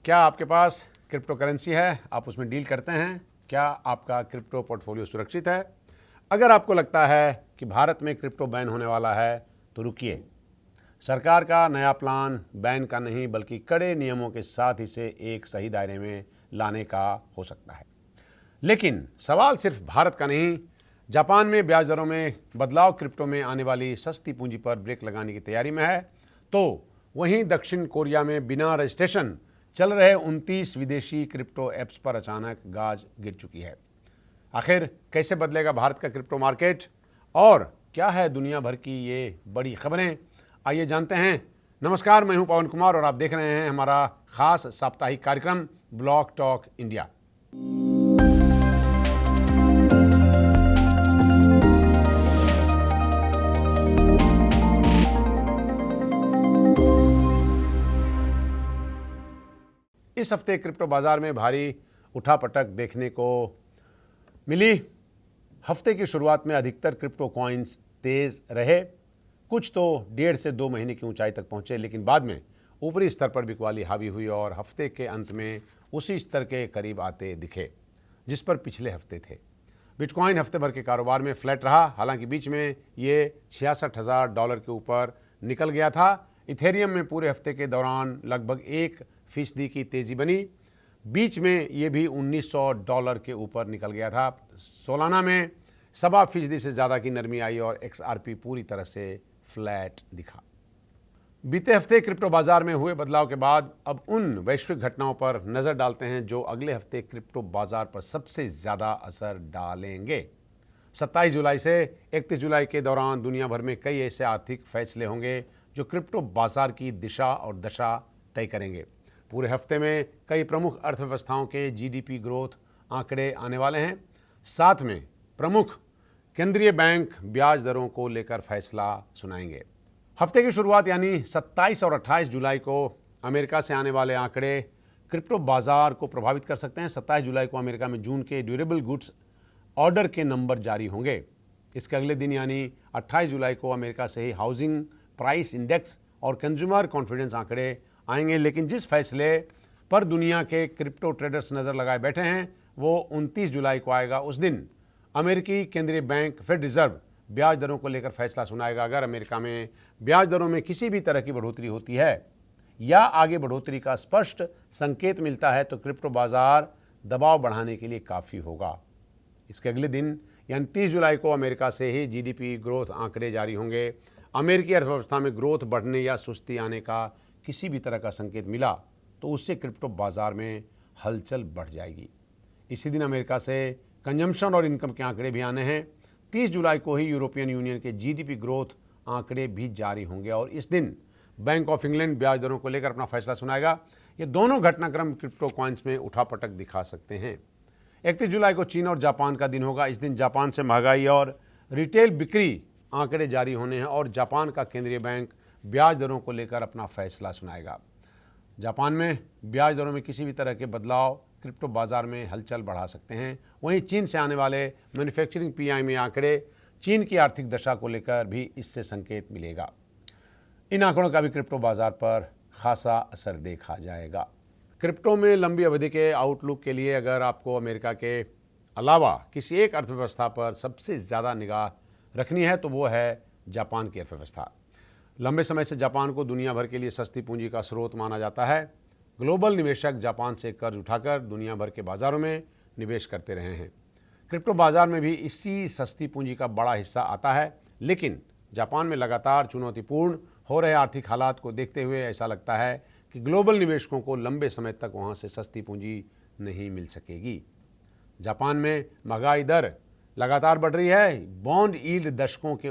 क्या आपके पास crypto currency है, आप उसमें डील करते हैं? क्या आपका क्रिप्टो पोर्टफोलियो सुरक्षित है? अगर आपको लगता है कि भारत में क्रिप्टो बैन होने वाला है तो रुकिए। सरकार का नया प्लान बैन का नहीं बल्कि कड़े नियमों के साथ इसे एक सही दायरे में लाने का हो सकता है। लेकिन सवाल सिर्फ भारत का नहीं, जापान में ब्याज दरों में बदलाव क्रिप्टो में आने वाली सस्ती पूंजी पर ब्रेक लगाने की तैयारी में है, तो वहीं दक्षिण कोरिया में बिना रजिस्ट्रेशन चल रहे 29 विदेशी क्रिप्टो ऐप्स पर अचानक गाज गिर चुकी है। आखिर कैसे बदलेगा भारत का क्रिप्टो मार्केट और क्या है दुनिया भर की ये बड़ी खबरें, आइए जानते हैं। नमस्कार, मैं हूं पवन कुमार और आप देख रहे हैं हमारा खास साप्ताहिक कार्यक्रम ब्लॉक टॉक इंडिया। इस हफ्ते क्रिप्टो बाजार में भारी उठापटक देखने को मिली। हफ्ते की शुरुआत में अधिकतर क्रिप्टो कॉइन्स तेज रहे, कुछ तो 1.5 से 2 महीने की ऊंचाई तक पहुंचे, लेकिन बाद में ऊपरी स्तर पर बिकवाली हावी हुई और हफ्ते के अंत में उसी स्तर के करीब आते दिखे जिस पर पिछले हफ्ते थे। बिटकॉइन हफ्ते भर के कारोबार में फ्लैट रहा, हालांकि बीच में ये $66,000 के ऊपर निकल गया था। इथेरियम में पूरे हफ्ते के दौरान लगभग 1% की तेजी बनी, बीच में ये भी $1900 के ऊपर निकल गया था। सोलाना में 1.25% से ज़्यादा की नरमी आई और XRP पूरी तरह से फ्लैट दिखा। बीते हफ्ते क्रिप्टो बाजार में हुए बदलाव के बाद अब उन वैश्विक घटनाओं पर नज़र डालते हैं जो अगले हफ्ते क्रिप्टो बाजार पर सबसे ज़्यादा असर डालेंगे। 27 जुलाई से 31 जुलाई के दौरान दुनिया भर में कई ऐसे आर्थिक फैसले होंगे जो क्रिप्टो बाजार की दिशा और दशा तय करेंगे। पूरे हफ्ते में कई प्रमुख अर्थव्यवस्थाओं के GDP ग्रोथ आंकड़े आने वाले हैं। साथ में प्रमुख केंद्रीय बैंक ब्याज दरों को लेकर फैसला सुनाएंगे। हफ्ते की शुरुआत यानी 27 और 28 जुलाई को अमेरिका से आने वाले आंकड़े क्रिप्टो बाजार को प्रभावित कर सकते हैं। 27 जुलाई को अमेरिका में जून के ड्यूरेबल गुड्स ऑर्डर के नंबर जारी होंगे। इसके अगले दिन यानी 28 जुलाई को अमेरिका से ही हाउसिंग प्राइस इंडेक्स और कंज्यूमर कॉन्फिडेंस आंकड़े आएंगे। लेकिन जिस फैसले पर दुनिया के क्रिप्टो ट्रेडर्स नज़र लगाए बैठे हैं वो 29 जुलाई को आएगा। उस दिन अमेरिकी केंद्रीय बैंक फेड रिजर्व ब्याज दरों को लेकर फैसला सुनाएगा। अगर अमेरिका में ब्याज दरों में किसी भी तरह की बढ़ोतरी होती है या आगे बढ़ोतरी का स्पष्ट संकेत मिलता है तो क्रिप्टो बाजार दबाव बढ़ाने के लिए काफ़ी होगा। इसके अगले दिन यानी 30 जुलाई को अमेरिका से ही GDP ग्रोथ आंकड़े जारी होंगे। अमेरिकी अर्थव्यवस्था में ग्रोथ बढ़ने या सुस्ती आने का किसी भी तरह का संकेत मिला तो उससे क्रिप्टो बाजार में हलचल बढ़ जाएगी। इसी दिन अमेरिका से कंजम्पशन और इनकम के आंकड़े भी आने हैं। 30 जुलाई को ही यूरोपियन यूनियन के GDP ग्रोथ आंकड़े भी जारी होंगे और इस दिन बैंक ऑफ इंग्लैंड ब्याज दरों को लेकर अपना फैसला सुनाएगा। ये दोनों घटनाक्रम क्रिप्टो कॉइन्स में उठापटक दिखा सकते हैं। 31 जुलाई को चीन और जापान का दिन होगा। इस दिन जापान से महंगाई और रिटेल बिक्री आंकड़े जारी होने हैं और जापान का केंद्रीय बैंक ब्याज दरों को लेकर अपना फैसला सुनाएगा। जापान में ब्याज दरों में किसी भी तरह के बदलाव क्रिप्टो बाजार में हलचल बढ़ा सकते हैं। वहीं चीन से आने वाले मैन्युफैक्चरिंग PMI में आंकड़े चीन की आर्थिक दशा को लेकर भी इससे संकेत मिलेगा। इन आंकड़ों का भी क्रिप्टो बाजार पर खासा असर देखा जाएगा। क्रिप्टो में लंबी अवधि के आउटलुक के लिए अगर आपको अमेरिका के अलावा किसी एक अर्थव्यवस्था पर सबसे ज़्यादा निगाह रखनी है तो वो है जापान की अर्थव्यवस्था। लंबे समय से जापान को दुनिया भर के लिए सस्ती पूंजी का स्रोत माना जाता है। ग्लोबल निवेशक जापान से कर्ज उठाकर दुनिया भर के बाज़ारों में निवेश करते रहे हैं। क्रिप्टो बाज़ार में भी इसी सस्ती पूंजी का बड़ा हिस्सा आता है, लेकिन जापान में लगातार चुनौतीपूर्ण हो रहे आर्थिक हालात को देखते हुए ऐसा लगता है कि ग्लोबल निवेशकों को लंबे समय तक वहां से सस्ती पूंजी नहीं मिल सकेगी। जापान में महंगाई दर लगातार बढ़ रही है। बॉन्ड यील्ड दशकों के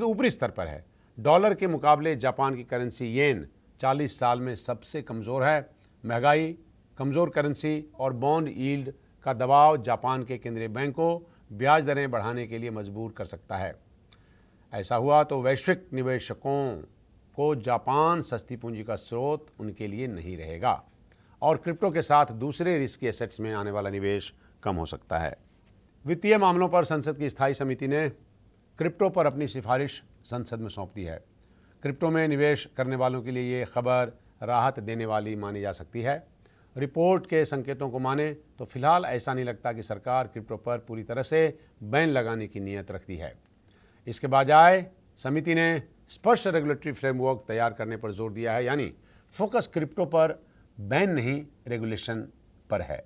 ऊपरी स्तर पर है। डॉलर के मुकाबले जापान की करेंसी येन 40 साल में सबसे कमज़ोर है। महंगाई, कमज़ोर करेंसी और बॉन्ड यील्ड का दबाव जापान के केंद्रीय बैंक को ब्याज दरें बढ़ाने के लिए मजबूर कर सकता है। ऐसा हुआ तो वैश्विक निवेशकों को जापान सस्ती पूंजी का स्रोत उनके लिए नहीं रहेगा और क्रिप्टो के साथ दूसरे रिस्की एसेट्स में आने वाला निवेश कम हो सकता है। वित्तीय मामलों पर संसद की स्थायी समिति ने क्रिप्टो पर अपनी सिफारिश संसद में सौंप दी है। क्रिप्टो में निवेश करने वालों के लिए ये खबर राहत देने वाली मानी जा सकती है। रिपोर्ट के संकेतों को माने तो फिलहाल ऐसा नहीं लगता कि सरकार क्रिप्टो पर पूरी तरह से बैन लगाने की नीयत रखती है। इसके बजाय समिति ने स्पष्ट रेगुलेटरी फ्रेमवर्क तैयार करने पर जोर दिया है, यानी फोकस क्रिप्टो पर बैन नहीं रेगुलेशन पर है।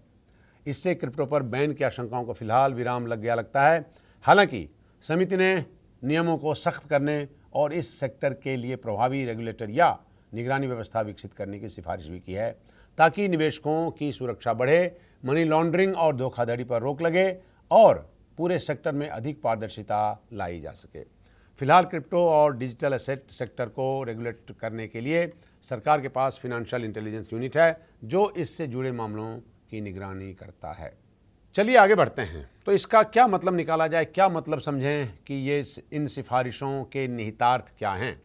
इससे क्रिप्टो पर बैन की आशंकाओं को फिलहाल विराम लग गया लगता है। हालांकि समिति ने नियमों को सख्त करने और इस सेक्टर के लिए प्रभावी रेगुलेटर या निगरानी व्यवस्था विकसित करने की सिफारिश भी की है, ताकि निवेशकों की सुरक्षा बढ़े, मनी लॉन्ड्रिंग और धोखाधड़ी पर रोक लगे और पूरे सेक्टर में अधिक पारदर्शिता लाई जा सके। फिलहाल क्रिप्टो और डिजिटल एसेट सेक्टर को रेगुलेट करने के लिए सरकार के पास फाइनेंशियल इंटेलिजेंस यूनिट है, जो इससे जुड़े मामलों की निगरानी करता है। चलिए आगे बढ़ते हैं। तो इसका क्या मतलब निकाला जाए, क्या मतलब समझें कि ये इन सिफारिशों के निहितार्थ क्या हैं।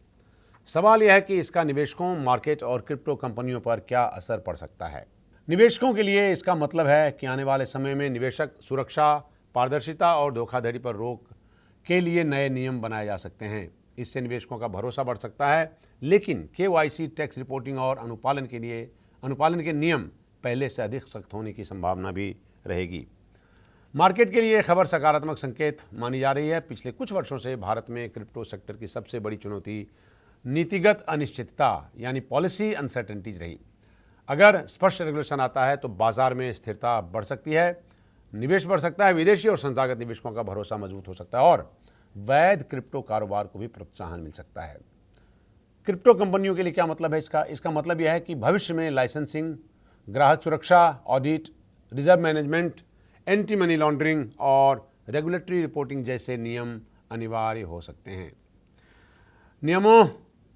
सवाल यह है कि इसका निवेशकों, मार्केट और क्रिप्टो कंपनियों पर क्या असर पड़ सकता है। निवेशकों के लिए इसका मतलब है कि आने वाले समय में निवेशक सुरक्षा, पारदर्शिता और धोखाधड़ी पर रोक के लिए नए नियम बनाए जा सकते हैं। इससे निवेशकों का भरोसा बढ़ सकता है, लेकिन KYC, टैक्स रिपोर्टिंग और अनुपालन के नियम पहले से अधिक सख्त होने की संभावना भी रहेगी। मार्केट के लिए खबर सकारात्मक संकेत मानी जा रही है। पिछले कुछ वर्षों से भारत में क्रिप्टो सेक्टर की सबसे बड़ी चुनौती नीतिगत अनिश्चितता यानी पॉलिसी अनसर्टेनिटीज रही। अगर स्पष्ट रेगुलेशन आता है तो बाजार में स्थिरता बढ़ सकती है, निवेश बढ़ सकता है, विदेशी और संस्थागत निवेशकों का भरोसा मजबूत हो सकता है और वैध क्रिप्टो कारोबार को भी प्रोत्साहन मिल सकता है। क्रिप्टो कंपनियों के लिए क्या मतलब है इसका मतलब यह है कि भविष्य में लाइसेंसिंग, ग्राहक सुरक्षा, audit, reserve management, anti money laundering और रेगुलेटरी रिपोर्टिंग जैसे नियम अनिवार्य हो सकते हैं। नियमों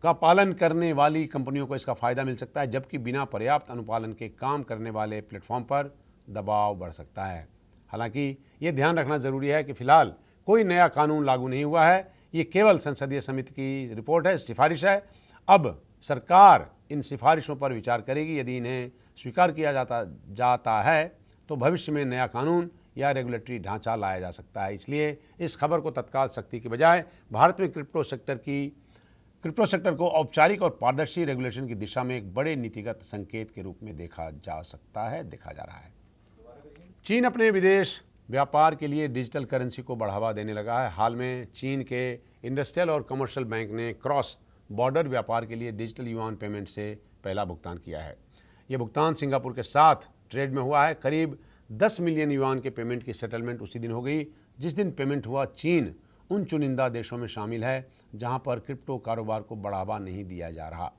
का पालन करने वाली कंपनियों को इसका फायदा मिल सकता है, जबकि बिना पर्याप्त अनुपालन के काम करने वाले प्लेटफॉर्म पर दबाव बढ़ सकता है। हालांकि ये ध्यान रखना जरूरी है कि फिलहाल कोई नया कानून लागू नहीं हुआ है। ये केवल संसदीय समिति की रिपोर्ट है, सिफारिश है। अब सरकार इन सिफारिशों पर विचार करेगी। यदि इन्हें स्वीकार किया जाता है तो भविष्य में नया कानून या रेगुलेटरी ढांचा लाया जा सकता है। इसलिए इस खबर को तत्काल सख्ती के बजाय भारत में क्रिप्टो सेक्टर को औपचारिक और पारदर्शी रेगुलेशन की दिशा में एक बड़े नीतिगत संकेत के रूप में देखा जा रहा है। चीन अपने विदेश व्यापार के लिए डिजिटल करेंसी को बढ़ावा देने लगा है। हाल में चीन के इंडस्ट्रियल और कमर्शियल बैंक ने क्रॉस बॉर्डर व्यापार के लिए डिजिटल युआन पेमेंट से पहला भुगतान किया है। यह भुगतान सिंगापुर के साथ ट्रेड में हुआ है। करीब 10 मिलियन युआन के पेमेंट की सेटलमेंट उसी दिन हो गई जिस दिन पेमेंट हुआ। चीन उन चुनिंदा देशों में शामिल है जहां पर क्रिप्टो कारोबार को बढ़ावा नहीं दिया जा रहा,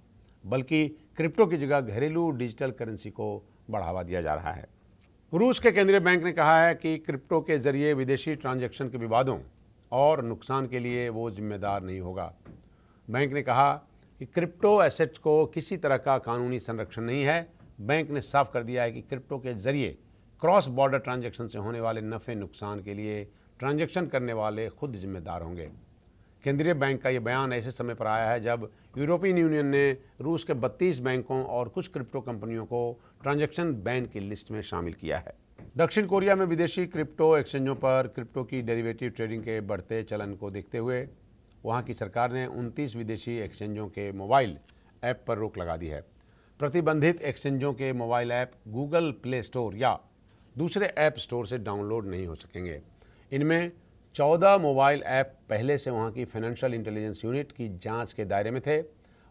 बल्कि क्रिप्टो की जगह घरेलू डिजिटल करेंसी को बढ़ावा दिया जा रहा है। रूस के केंद्रीय बैंक ने कहा है कि क्रिप्टो के जरिए विदेशी ट्रांजैक्शन के विवादों और नुकसान के लिए वो जिम्मेदार नहीं होगा। बैंक ने कहा कि क्रिप्टो एसेट्स को किसी तरह का कानूनी संरक्षण नहीं है। बैंक ने साफ कर दिया है कि क्रिप्टो के जरिए क्रॉस बॉर्डर ट्रांजैक्शन से होने वाले नफ़े नुकसान के लिए ट्रांजैक्शन करने वाले खुद जिम्मेदार होंगे। केंद्रीय बैंक का यह बयान ऐसे समय पर आया है जब यूरोपियन यूनियन ने रूस के 32 बैंकों और कुछ क्रिप्टो कंपनियों को ट्रांजैक्शन बैन की लिस्ट में शामिल किया है। दक्षिण कोरिया में विदेशी क्रिप्टो एक्सचेंजों पर क्रिप्टो की डेरिवेटिव ट्रेडिंग के बढ़ते चलन को देखते हुए वहां की सरकार ने 29 विदेशी एक्सचेंजों के मोबाइल ऐप पर रोक लगा दी है। प्रतिबंधित एक्सचेंजों के mobile app Google play store या दूसरे ऐप स्टोर से डाउनलोड नहीं हो सकेंगे। इनमें 14 मोबाइल ऐप पहले से वहां की फाइनेंशियल इंटेलिजेंस यूनिट की जांच के दायरे में थे।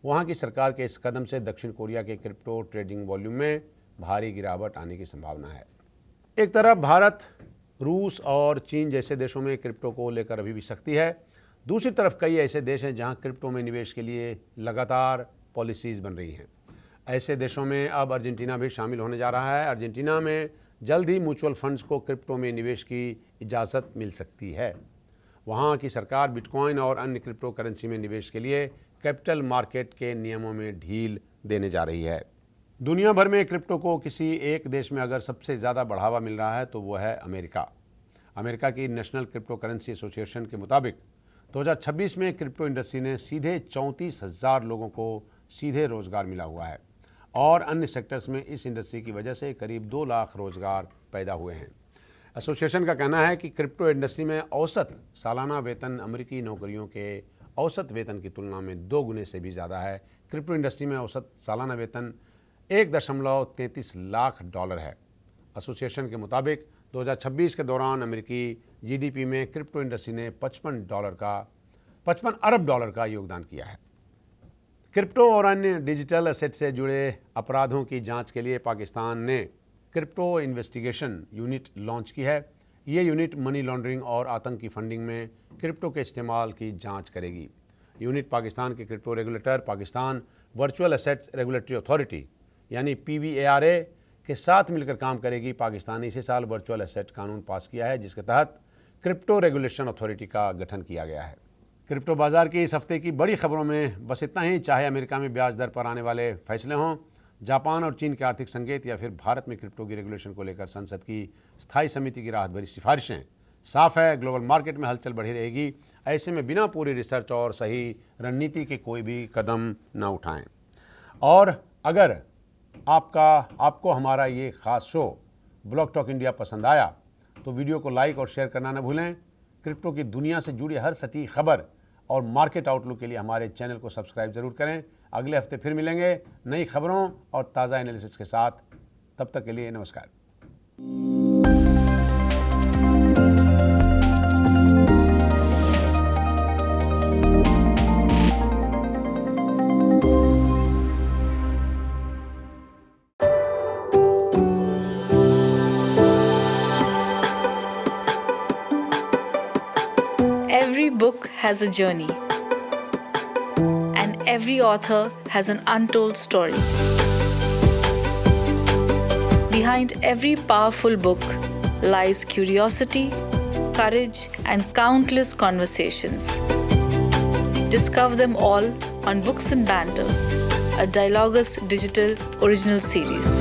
वहां की सरकार के इस कदम से दक्षिण कोरिया के क्रिप्टो ट्रेडिंग वॉल्यूम में भारी गिरावट आने की संभावना है। एक तरफ भारत, रूस और चीन जैसे देशों में क्रिप्टो को लेकर अभी भी सख्ती है। दूसरी तरफ कई ऐसे देश हैं जहां क्रिप्टो में निवेश के लिए लगातार पॉलिसीज़ बन रही हैं। ऐसे देशों में अब अर्जेंटीना भी शामिल होने जा रहा है। अर्जेंटीना में जल्द ही म्यूचुअल फंड्स को क्रिप्टो में निवेश की इजाज़त मिल सकती है। वहाँ की सरकार बिटकॉइन और अन्य क्रिप्टो करेंसी में निवेश के लिए कैपिटल मार्केट के नियमों में ढील देने जा रही है। दुनिया भर में क्रिप्टो को किसी एक देश में अगर सबसे ज़्यादा बढ़ावा मिल रहा है तो वो है अमेरिका। अमेरिका की नेशनल क्रिप्टो करेंसी एसोसिएशन के मुताबिक 2026 में क्रिप्टो इंडस्ट्री ने सीधे 34,000 लोगों को सीधे रोजगार मिला हुआ है और अन्य सेक्टर्स में इस इंडस्ट्री की वजह से करीब 2 लाख रोजगार पैदा हुए हैं। एसोसिएशन का कहना है कि क्रिप्टो इंडस्ट्री में औसत सालाना वेतन अमेरिकी नौकरियों के औसत वेतन की तुलना में 2 गुने से भी ज़्यादा है। क्रिप्टो इंडस्ट्री में औसत सालाना वेतन $1.33 लाख है। एसोसिएशन के मुताबिक 2026 के दौरान अमेरिकी जीडीपी में क्रिप्टो इंडस्ट्री ने $55 अरब का योगदान किया है। क्रिप्टो और अन्य डिजिटल एसेट से जुड़े अपराधों की जांच के लिए पाकिस्तान ने क्रिप्टो इन्वेस्टिगेशन यूनिट लॉन्च की है। ये यूनिट मनी लॉन्ड्रिंग और आतंकी फंडिंग में क्रिप्टो के इस्तेमाल की जांच करेगी। यूनिट पाकिस्तान के crypto regulator Pakistan virtual assets regulatory authority यानी PVARA के साथ मिलकर काम करेगी। पाकिस्तान ने इसी साल वर्चुअल एसेट कानून पास किया है, जिसके तहत क्रिप्टो रेगुलेशन अथॉरिटी का गठन किया गया है। क्रिप्टो बाजार की इस हफ्ते की बड़ी खबरों में बस इतना ही। चाहे अमेरिका में ब्याज दर पर आने वाले फैसले हों, जापान और चीन के आर्थिक संकेत, या फिर भारत में क्रिप्टो की रेगुलेशन को लेकर संसद की स्थायी समिति की राहत भरी सिफारिशें, साफ है ग्लोबल मार्केट में हलचल बढ़ी रहेगी। ऐसे में बिना पूरी रिसर्च और सही रणनीति के कोई भी कदम न उठाएं। और अगर आपको हमारा ये ख़ास शो ब्लॉग टॉक इंडिया पसंद आया तो वीडियो को लाइक और शेयर करना न भूलें। क्रिप्टो की दुनिया से जुड़ी हर सटीक खबर और मार्केट आउटलुक के लिए हमारे चैनल को सब्सक्राइब जरूर करें। अगले हफ्ते फिर मिलेंगे नई खबरों और ताज़ा एनालिसिस के साथ। तब तक के लिए नमस्कार। Every book has a journey, and every author has an untold story. Behind every powerful book lies curiosity, courage, and countless conversations. Discover them all on Books and Banter, a Dialogus Digital original series.